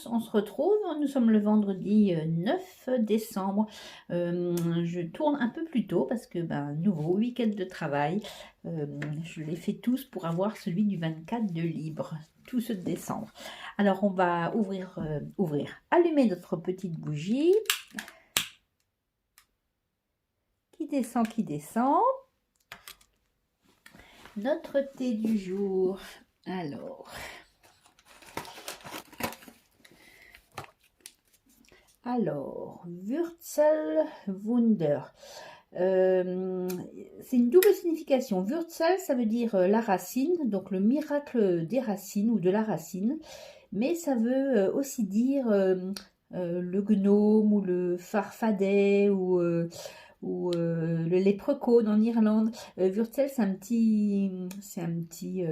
on se retrouve. Nous sommes le vendredi 9 décembre. Je tourne un peu plus tôt parce que, nouveau week-end de travail. Je les fais tous pour avoir celui du 24 de libre, tout ce décembre. Alors, on va allumer notre petite bougie. Qui descend, qui descend. Notre thé du jour. Alors, Wurzelwunder. C'est une double signification. Wurzel, ça veut dire la racine, donc le miracle des racines ou de la racine. Mais ça veut aussi dire le gnome ou le farfadet ou le léprechaune en Irlande. Wurzel, c'est un petit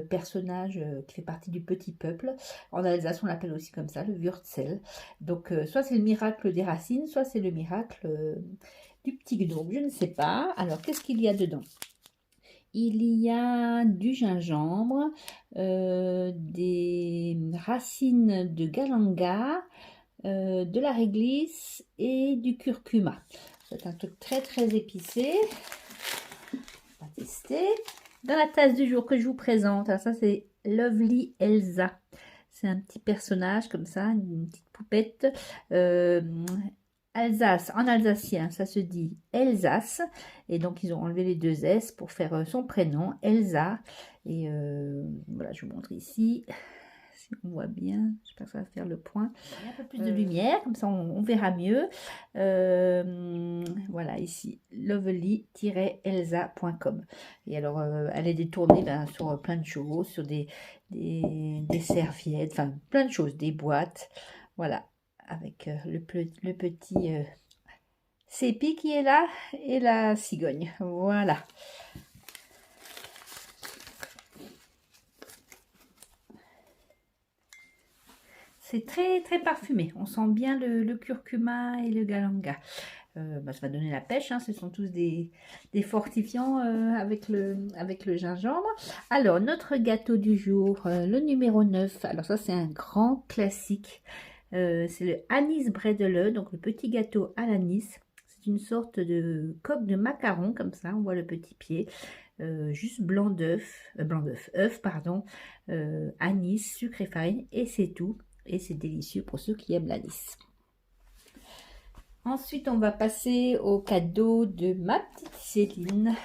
personnage qui fait partie du petit peuple. En Alsace, on l'appelle aussi comme ça, le Wurzel. Donc, soit c'est le miracle des racines, soit c'est le miracle du petit gnome. Je ne sais pas. Alors, qu'est-ce qu'il y a dedans? Il y a du gingembre, des racines de galanga, de la réglisse et du curcuma. C'est un truc très très épicé. On va tester. Dans la tasse du jour que je vous présente, alors ça c'est Lovely Elsa. C'est un petit personnage comme ça, une petite poupette. Alsace, en alsacien, ça se dit Elsace. Et donc ils ont enlevé les deux S pour faire son prénom, Elsa. Et voilà, je vous montre ici. Si on voit bien, j'espère que ça va faire le point. Il y a un peu plus de lumière, comme ça on verra mieux. Voilà, ici, lovely-elsa.com. Et alors, elle est détournée sur plein de choses, sur des serviettes, enfin plein de choses, des boîtes. Voilà, avec le petit sépi qui est là et la cigogne. Voilà. C'est très très parfumé, on sent bien le curcuma et le galanga. Ça va donner la pêche, hein. Ce sont tous des fortifiants avec le gingembre. Alors, notre gâteau du jour, le numéro 9. Alors ça, c'est un grand classique. C'est le anis bredele, donc le petit gâteau à l'anis. C'est une sorte de coque de macaron, comme ça, on voit le petit pied. Juste œuf, pardon, anis, sucre et farine, et c'est tout. Et c'est délicieux pour ceux qui aiment l'anis. Ensuite, on va passer au cadeau de ma petite Céline.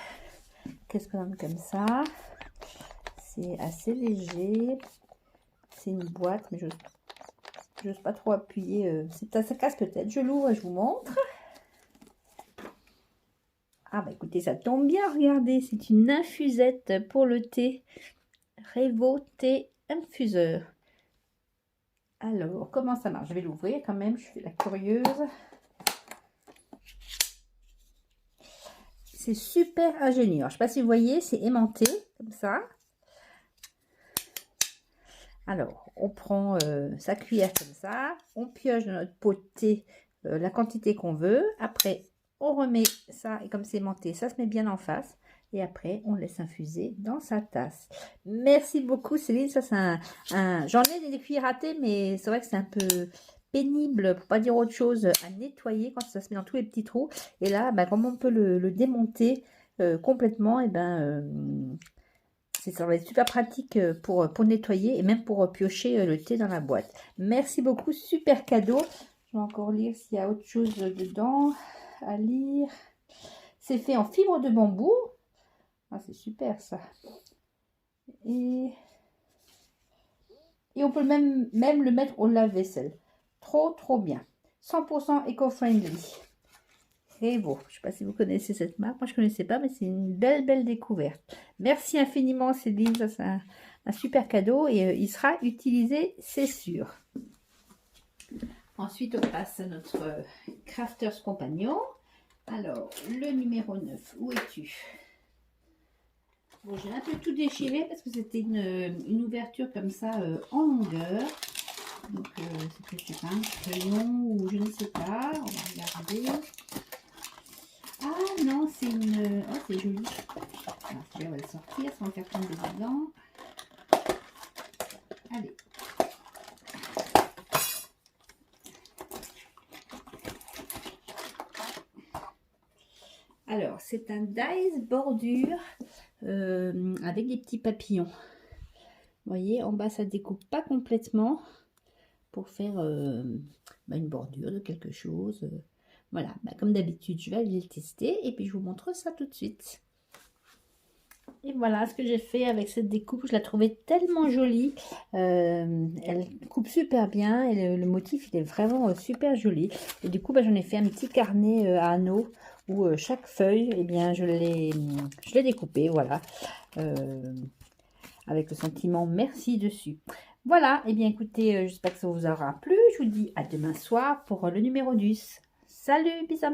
Qu'est-ce qu'on a comme ça? C'est assez léger. C'est une boîte, mais je n'ose pas trop appuyer. Ça casse peut-être. Je l'ouvre et je vous montre. Ah bah écoutez, ça tombe bien, regardez. C'est une infusette pour le thé. Revo Thé Infuseur. Alors, comment ça marche? Je vais l'ouvrir quand même, je suis la curieuse. C'est super ingénieux. Je ne sais pas si vous voyez, c'est aimanté comme ça. Alors, on prend sa cuillère comme ça. On pioche dans notre pot de thé la quantité qu'on veut. Après, on remet ça et comme c'est aimanté, ça se met bien en face. Et après, on laisse infuser dans sa tasse. Merci beaucoup, Céline. Ça, c'est j'en ai des cuillères à thé, mais c'est vrai que c'est un peu pénible, pour pas dire autre chose, à nettoyer quand ça se met dans tous les petits trous. Et là, comme on peut le démonter complètement, et ça va être super pratique pour nettoyer et même pour piocher le thé dans la boîte. Merci beaucoup, super cadeau. Je vais encore lire s'il y a autre chose dedans à lire. C'est fait en fibre de bambou. Ah, c'est super ça. Et on peut même le mettre au lave-vaisselle. Trop bien. 100% éco-friendly. Et bon, je ne sais pas si vous connaissez cette marque. Moi, je ne connaissais pas, mais c'est une belle découverte. Merci infiniment, Céline. Ça, c'est un super cadeau et il sera utilisé, c'est sûr. Ensuite, on passe à notre Crafters Compagnon. Alors, le numéro 9. Où es-tu? Bon, j'ai un peu tout déchiré parce que c'était une ouverture comme ça en longueur. Donc, c'était, je sais pas, un crayon ou je ne sais pas. On va regarder. Ah non, c'est une... Oh, c'est joli. Alors, on va le sortir sans faire tomber dedans. Allez. Alors, c'est un dies bordure avec des petits papillons. Vous voyez, en bas, ça découpe pas complètement pour faire une bordure de quelque chose. Voilà, comme d'habitude, je vais aller le tester et puis je vous montre ça tout de suite. Et voilà ce que j'ai fait avec cette découpe. Je la trouvais tellement jolie. Elle coupe super bien et le motif il est vraiment super joli. Et du coup, j'en ai fait un petit carnet à anneaux où chaque feuille, eh bien, je l'ai découpé, voilà, avec le sentiment merci dessus. Voilà, et bien écoutez, j'espère que ça vous aura plu. Je vous dis à demain soir pour le numéro 10. Salut, bisous.